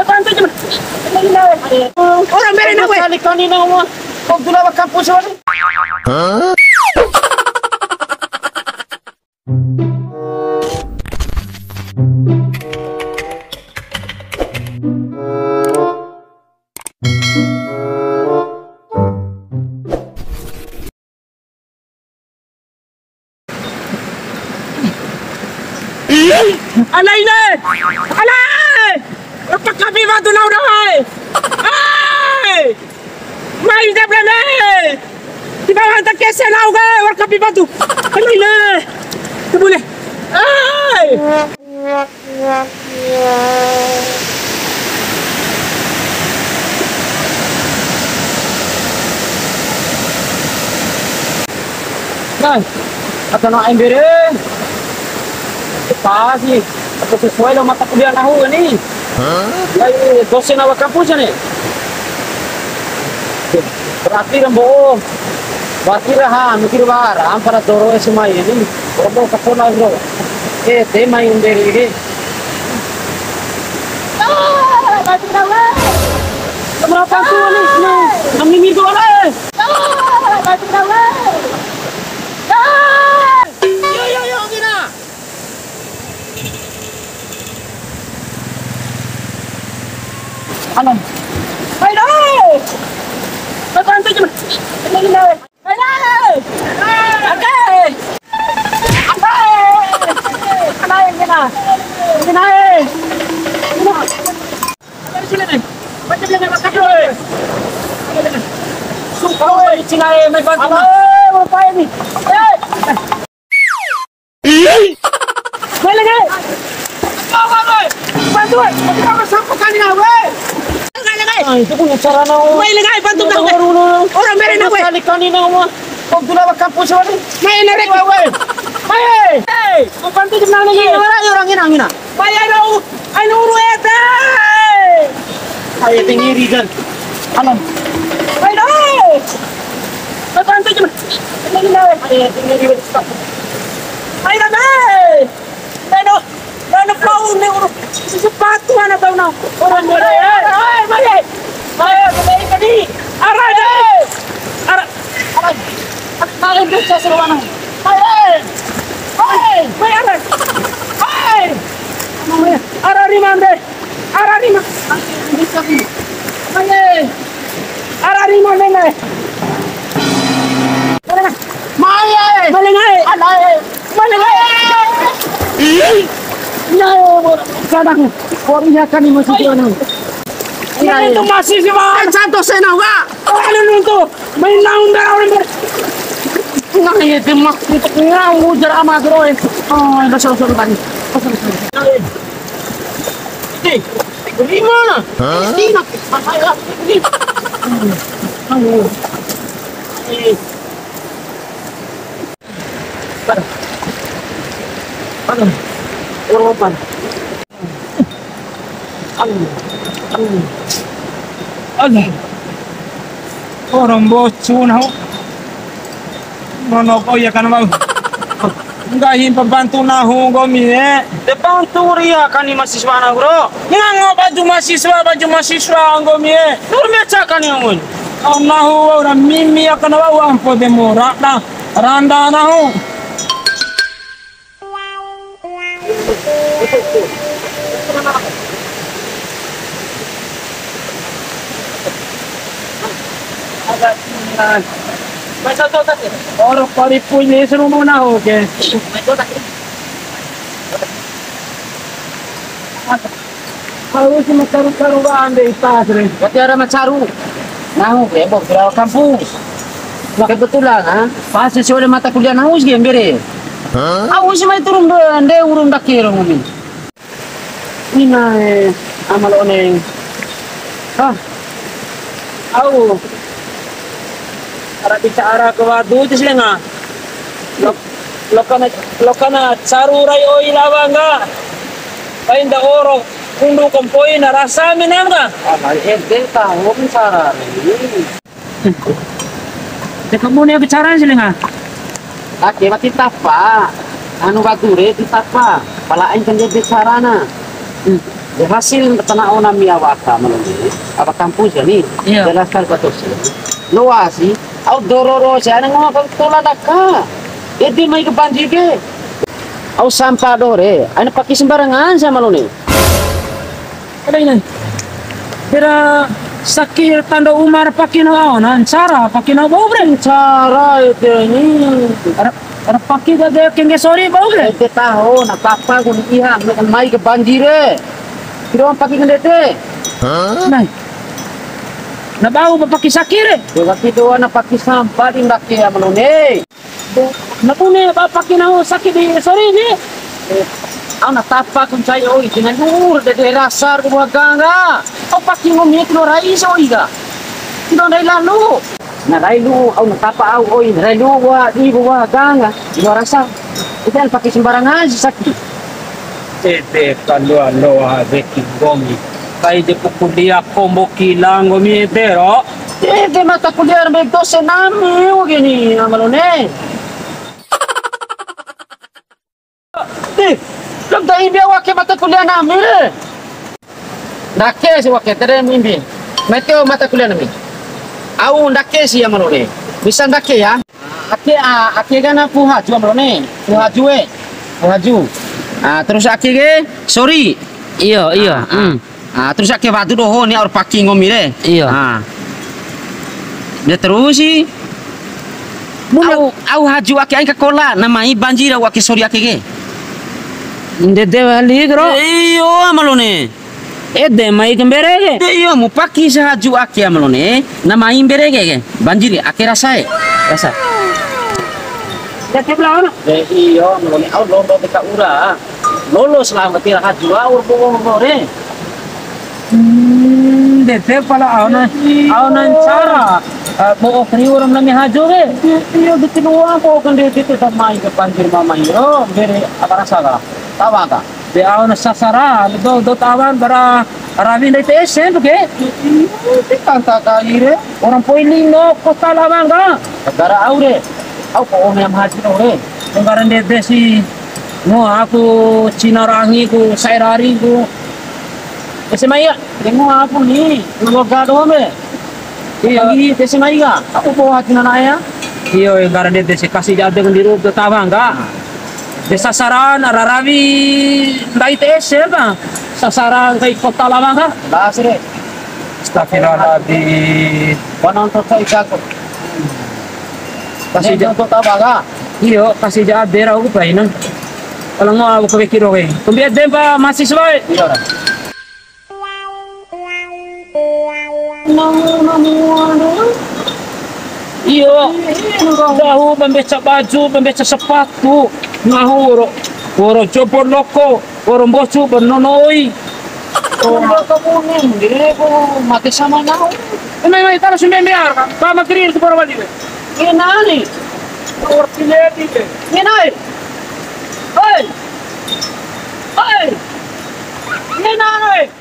Bantu cuma. Orang beri na kali kanina mo. Pag dula wag kampus wala. Alay na! Alay! Napakabi ba ito na unahay? Ay! May debra na! Di ba ang takese na uga? Warkabi ba ito? Alay na! Tabuli! Ay! Ay! At ano ang birin? Pasti, aku sesuai dengan mata kuliah nahu ini. Lai dosen awak kampus ni. Berarti rembo. Berarti raha, mikir bahara, ampara doro semua ini. Rembo kapona bro. Tema yang dari ini. Berarti raha. Berapa tu ni? Kami minggu lah. Berarti raha. Yo gina. Alam. Hai dah. Bantu cuma. Ini dah. Hai dah. Okey. Apa? Apa yang kena? Kena. Kena. Dari sini ni. Macam mana nak kacau? Sumpah cina mai bantu. Apa ini? Mai lagi. Bantu. Kita sampai kali ni, weh. Ay, itu punya cara na. May lagay bantu na. Orang beri na we. Kali kanina mo. Pag dula wag kampus wala. May na rek we. May. Hey, bantu jud na ni. Orang ina. May ano? Ano rueta? Ay tingiri dyan. Alam. May na. Bantu jud. Ay tingiri stop. Ay na be. Ano? Ano pa ni uro? Sepatu mana tahu na. Orang beri. Ay, may. Ayo, kembali tadi. Arah deh. Arah. Makin bisa seruan. Hai. Hai, arah. Hai. Arah lima deh. Arah lima. Bisa ni. Hai. Arah lima deh. Mana? Mai. Malai. Alai. Malai. Ya, kadang. Kau lihat ni masih jalan. Ini tu masih si bang. Satu sena wa. Ano nito? May naon na orang ber. Nang itu mak untuk ngau jar ama groen. Oh, dasar tadi. Ini. Di mana? Di nak. Saya. Ini. Pada. Orang Alah, orang bocor nak, mana kau ya kan bang? Enggak him pembantu nahu gomi Bantu ria kan ni mahasiswa na bro. Nganggo baju mahasiswa gomi Nur meca kan yang mun. Nahu orang mimi akan bawa ampo demora dah. Randa nahu. Masa tu tak? Orang paripu ni seru mana okey. Kalau si macaru ba ande itas rin. Pati ara macaru. Nahu bebok berapa kampus. Kebetulan pas sesuai mata kuliah nahu sih bere. Aku sih mai turun ande urung dakir ngumi. Ina amal oneng. Aku para bicara ke wadu itu sih nga. Lokana carurai o ilawa nga. Painda oro kundu kompoi na rasa minam nga. Ay ente tahu bicara. Kamu ni bicara sih nga. Aki mati tapa. Anu bature ditapa. Palain kan dia bicara na. hasil tanah ona miawaka maloni apa kampus ni jelaskan betul sih luasi au dororo saya ngomong kalau tola daka itu mai ke banjir ke au sampah dore ane pakai sembarangan sama maloni ada ini kira sakir tanda umar pakai naon cara pakai na bobre cara itu ini ada pakai ada kenge sorry bobre itu tahu nak apa kun iya mai ke banjir kira pakai ngendete nah na bau pakai sakir waktu itu anak pakai sampah di ndake ya maloni na pune pakai na sakit di sorry ni au na tapa kun sai oi dengan nur de rasar ku ganga au pakai ngomit no rais oi ga kino dai lalu na railu au na tapa au oi railu wa di wa ganga no rasar itu pakai sembarangan sakit tete kalau de kingomi kai de kukulia kombo kilang gomi pero de mata kuliah be 12 nami gini amalone Lam dai biya wake mata kuliah nami le. Ndake si wake tere mimbi. Meteo mata kuliah nami. Au ndake si amalone. Bisa ndake ya. Ake gana puhaju amalone. Puhaju. Terus ake ge sorry. Iya. Terus ake wadu doho ni or paki ngomi le. Iya. Dia terus si au haju ake ai ka kola namai banjir wake sorry ake ge. Dede waligro. Iyo amalone. De mai kembere. Iyo mu paki sahaju aki amalone. Na mai berege ge. Banjiri ake rasae. Rasa. Dede blaon. Iyo amalone au londo deka ura. Lolo selama tira haju au bore. Dede pala aunan cara. Mo okri orang nami haju ge. Iyo ditinua ko kan dede tetap mai ke banjir mama iro. Bere apa rasa ka? Tawa ka? De auna sasara do tawan bara rabi dai te sempre ke Tanta ka ire. orang poiling no kota lawang ka Negara aure. Au ko ngam haji ore. anggaran de desi no aku Cina rangi ku sairari ku esemaya Dengo aku ni. Loga do me. iya Desi mai ga. Aku bawa hati na ya. iyo anggaran de desi kasih jade kendiru do tawang ka de sasaran rarabi dai te sempre sasaran kai kota lawang ka Basre. Astagfirullahaladzim. Panonton sa ikago. Kasi diyan to tabaga. Iyo, kasih jade raw ko pa ina. Walang mo ako kabikiro kay. Kumbiad din pa mahasiswa eh. Iya. Iyo, dahu pembeca baju, pembeca sepatu, ngahuro, woro copor loko, woro bosu bernonoi. Kalau kamu nih, ko mati sama nao. May taruh sumembiar ka. Pa magkirir sa parawali. Inani. Or pineti. Inay. Hey. Hey. Inani.